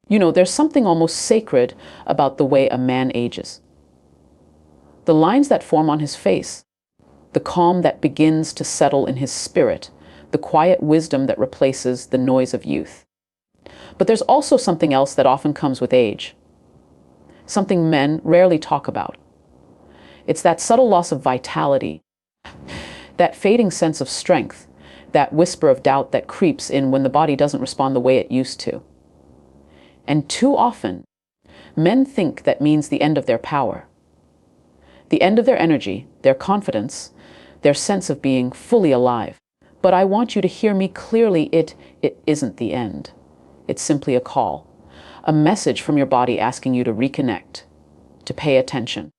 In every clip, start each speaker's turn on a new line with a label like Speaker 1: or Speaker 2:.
Speaker 1: There's something almost sacred about the way a man ages. The lines that form on his face, the calm that begins to settle in his spirit, the quiet wisdom that replaces the noise of youth. But there's also something else that often comes with age, something men rarely talk about. It's that subtle loss of vitality, that fading sense of strength, that whisper of doubt that creeps in when the body doesn't respond the way it used to. And too often, men think that means the end of their power, the end of their energy, their confidence, their sense of being fully alive. But I want you to hear me clearly. It isn't the end. It's simply a call, a message from your body asking you to reconnect, to pay attention,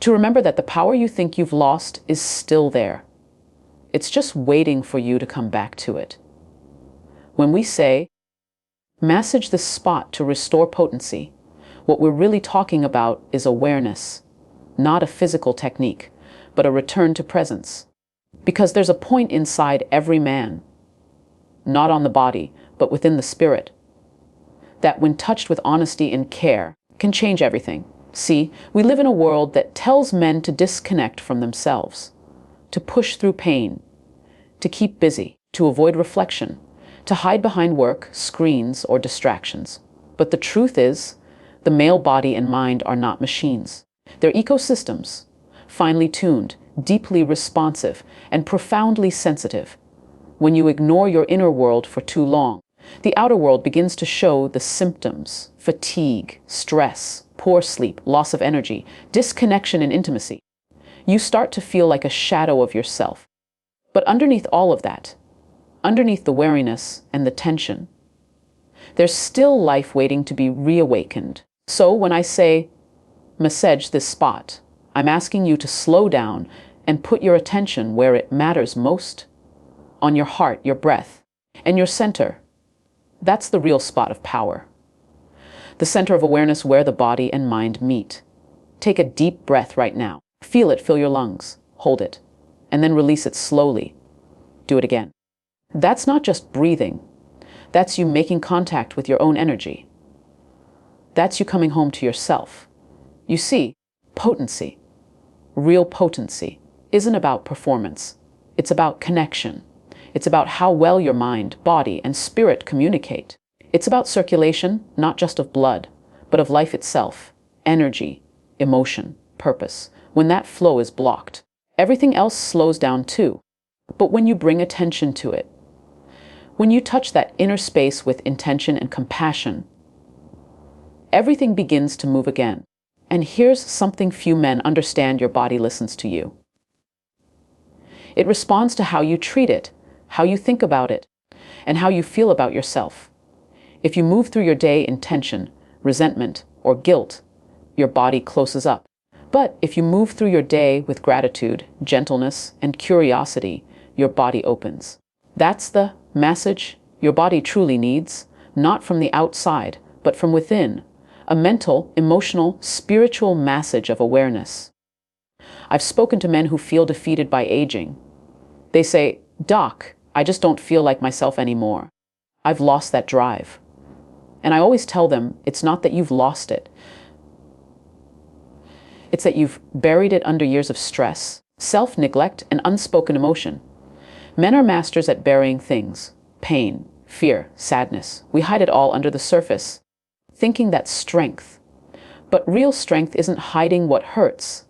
Speaker 1: to remember that the power you think you've lost is still there. It's just waiting for you to come back to it. When we say, massage this spot to restore potency, what we're really talking about is awareness, not a physical technique, but a return to presence. Because there's a point inside every man, not on the body, but within the spirit, that when touched with honesty and care, can change everything. See, we live in a world that tells men to disconnect from themselves, to push through pain, to keep busy, to avoid reflection, to hide behind work, screens, or distractions. But the truth is, the male body and mind are not machines. They're ecosystems, finely tuned, deeply responsive, and profoundly sensitive. When you ignore your inner world for too long, the outer world begins to show the symptoms: fatigue, stress, poor sleep, loss of energy, disconnection in intimacy. You start to feel like a shadow of yourself. But underneath all of that, underneath the wariness and the tension, there's still life waiting to be reawakened. So when I say, massage this spot, I'm asking you to slow down and put your attention where it matters most, on your heart, your breath, and your center. That's the real spot of power. The center of awareness where the body and mind meet. Take a deep breath right now. Feel it fill your lungs. Hold it. And then release it slowly. Do it again. That's not just breathing. That's you making contact with your own energy. That's you coming home to yourself. You see, potency, real potency, isn't about performance. It's about connection. It's about how well your mind, body, and spirit communicate. It's about circulation, not just of blood, but of life itself, energy, emotion, purpose. When that flow is blocked, everything else slows down too. But when you bring attention to it, when you touch that inner space with intention and compassion, everything begins to move again. And here's something few men understand: your body listens to you. It responds to how you treat it, how you think about it, and how you feel about yourself. If you move through your day in tension, resentment, or guilt, your body closes up. But if you move through your day with gratitude, gentleness, and curiosity, your body opens. That's the message your body truly needs, not from the outside, but from within. A mental, emotional, spiritual message of awareness. I've spoken to men who feel defeated by aging. They say, "Doc, I just don't feel like myself anymore. I've lost that drive." And I always tell them, it's not that you've lost it. It's that you've buried it under years of stress, self-neglect, and unspoken emotion. Men are masters at burying things: pain, fear, sadness. We hide it all under the surface, thinking that's strength. But real strength isn't hiding what hurts.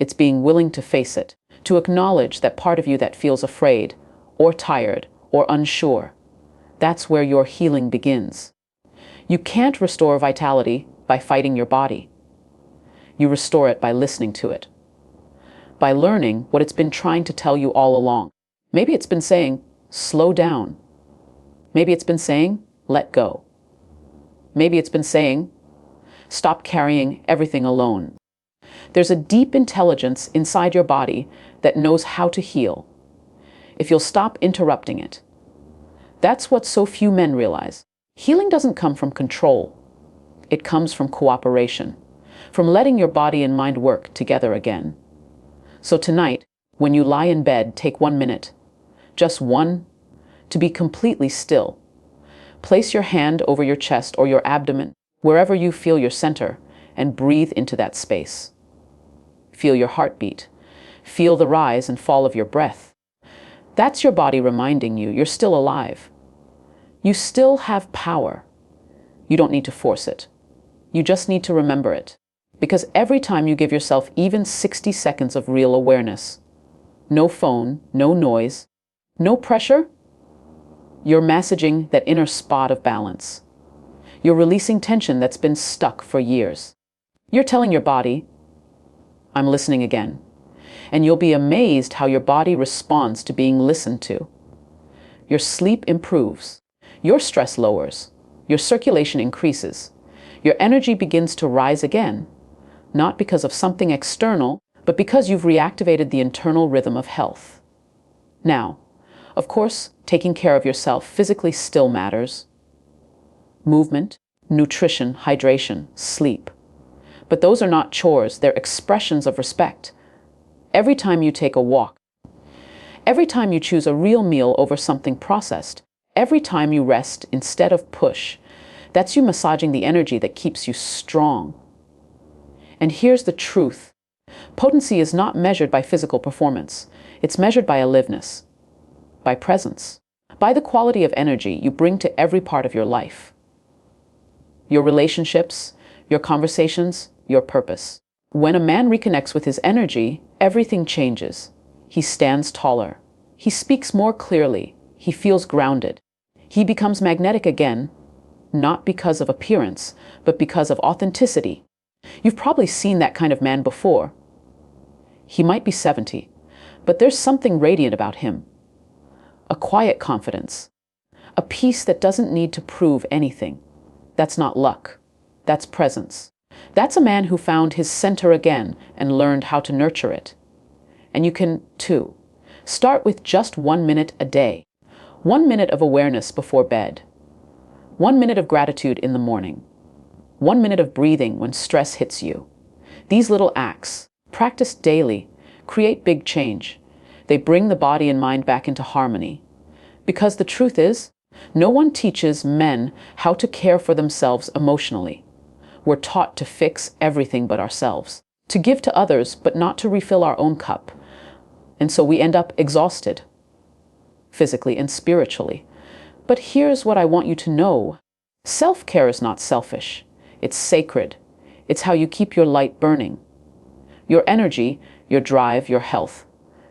Speaker 1: It's being willing to face it, to acknowledge that part of you that feels afraid, or tired, or unsure. That's where your healing begins. You can't restore vitality by fighting your body. You restore it by listening to it, by learning what it's been trying to tell you all along. Maybe it's been saying, slow down. Maybe it's been saying, let go. Maybe it's been saying, stop carrying everything alone. There's a deep intelligence inside your body that knows how to heal, if you'll stop interrupting it. That's what so few men realize. Healing doesn't come from control. It comes from cooperation, from letting your body and mind work together again. So tonight, when you lie in bed, take 1 minute, just one, to be completely still. Place your hand over your chest or your abdomen, wherever you feel your center, and breathe into that space. Feel your heartbeat. Feel the rise and fall of your breath. That's your body reminding you you're still alive. You still have power. You don't need to force it. You just need to remember it. Because every time you give yourself even 60 seconds of real awareness, no phone, no noise, no pressure, you're massaging that inner spot of balance. You're releasing tension that's been stuck for years. You're telling your body, I'm listening again. And you'll be amazed how your body responds to being listened to. Your sleep improves. Your stress lowers. Your circulation increases. Your energy begins to rise again, not because of something external, but because you've reactivated the internal rhythm of health. Now, of course, taking care of yourself physically still matters. Movement, nutrition, hydration, sleep. But those are not chores, they're expressions of respect. Every time you take a walk, every time you choose a real meal over something processed, every time you rest instead of push, that's you massaging the energy that keeps you strong. And here's the truth. Potency is not measured by physical performance. It's measured by aliveness, by presence, by the quality of energy you bring to every part of your life. Your relationships, your conversations, your purpose. When a man reconnects with his energy, everything changes. He stands taller. He speaks more clearly. He feels grounded. He becomes magnetic again, not because of appearance, but because of authenticity. You've probably seen that kind of man before. He might be 70, but there's something radiant about him. A quiet confidence. A peace that doesn't need to prove anything. That's not luck. That's presence. That's a man who found his center again and learned how to nurture it. And you can, too. Start with just 1 minute a day. 1 minute of awareness before bed. 1 minute of gratitude in the morning. 1 minute of breathing when stress hits you. These little acts, practiced daily, create big change. They bring the body and mind back into harmony. Because the truth is, no one teaches men how to care for themselves emotionally. We're taught to fix everything but ourselves, to give to others but not to refill our own cup. And so we end up exhausted, physically and spiritually. But here's what I want you to know. Self-care is not selfish. It's sacred. It's how you keep your light burning. Your energy, your drive, your health,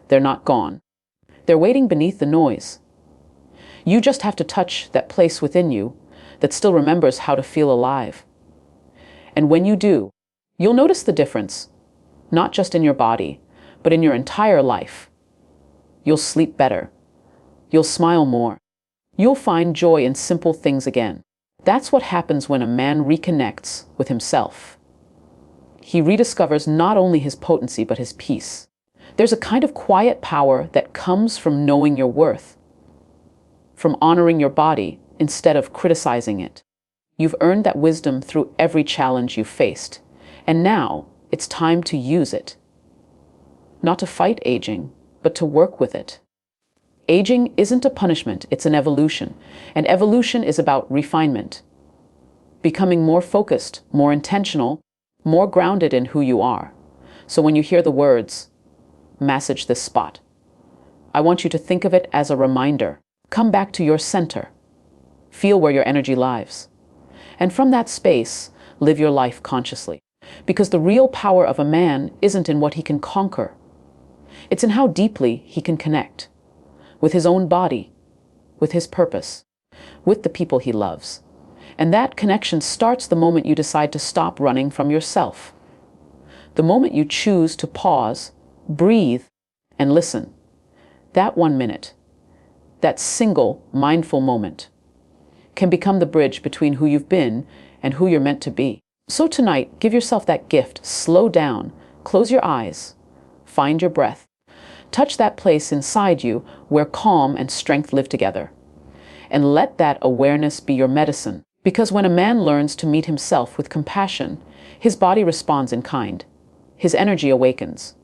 Speaker 1: they're not gone. They're waiting beneath the noise. You just have to touch that place within you that still remembers how to feel alive. And when you do, you'll notice the difference, not just in your body, but in your entire life. You'll sleep better. You'll smile more. You'll find joy in simple things again. That's what happens when a man reconnects with himself. He rediscovers not only his potency, but his peace. There's a kind of quiet power that comes from knowing your worth, from honoring your body instead of criticizing it. You've earned that wisdom through every challenge you've faced, and now it's time to use it. Not to fight aging, but to work with it. Aging isn't a punishment, it's an evolution, and evolution is about refinement. Becoming more focused, more intentional, more grounded in who you are. So when you hear the words, massage this spot, I want you to think of it as a reminder. Come back to your center. Feel where your energy lies. And from that space, live your life consciously. Because the real power of a man isn't in what he can conquer. It's in how deeply he can connect. With his own body, with his purpose, with the people he loves. And that connection starts the moment you decide to stop running from yourself. The moment you choose to pause, breathe, and listen. That 1 minute, that single mindful moment, can become the bridge between who you've been and who you're meant to be. So tonight, give yourself that gift. Slow down, close your eyes, find your breath. Touch that place inside you where calm and strength live together. And let that awareness be your medicine. Because when a man learns to meet himself with compassion, his body responds in kind. His energy awakens.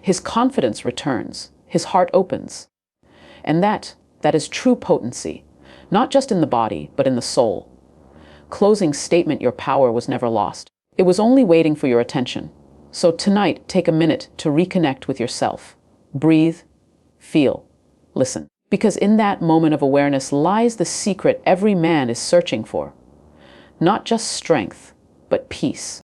Speaker 1: His confidence returns. His heart opens. And that is true potency. not just in the body, but in the soul. Closing statement, your power was never lost. It was only waiting for your attention. So tonight, take a minute to reconnect with yourself. Breathe, feel, listen. Because in that moment of awareness lies the secret every man is searching for. Not just strength, but peace.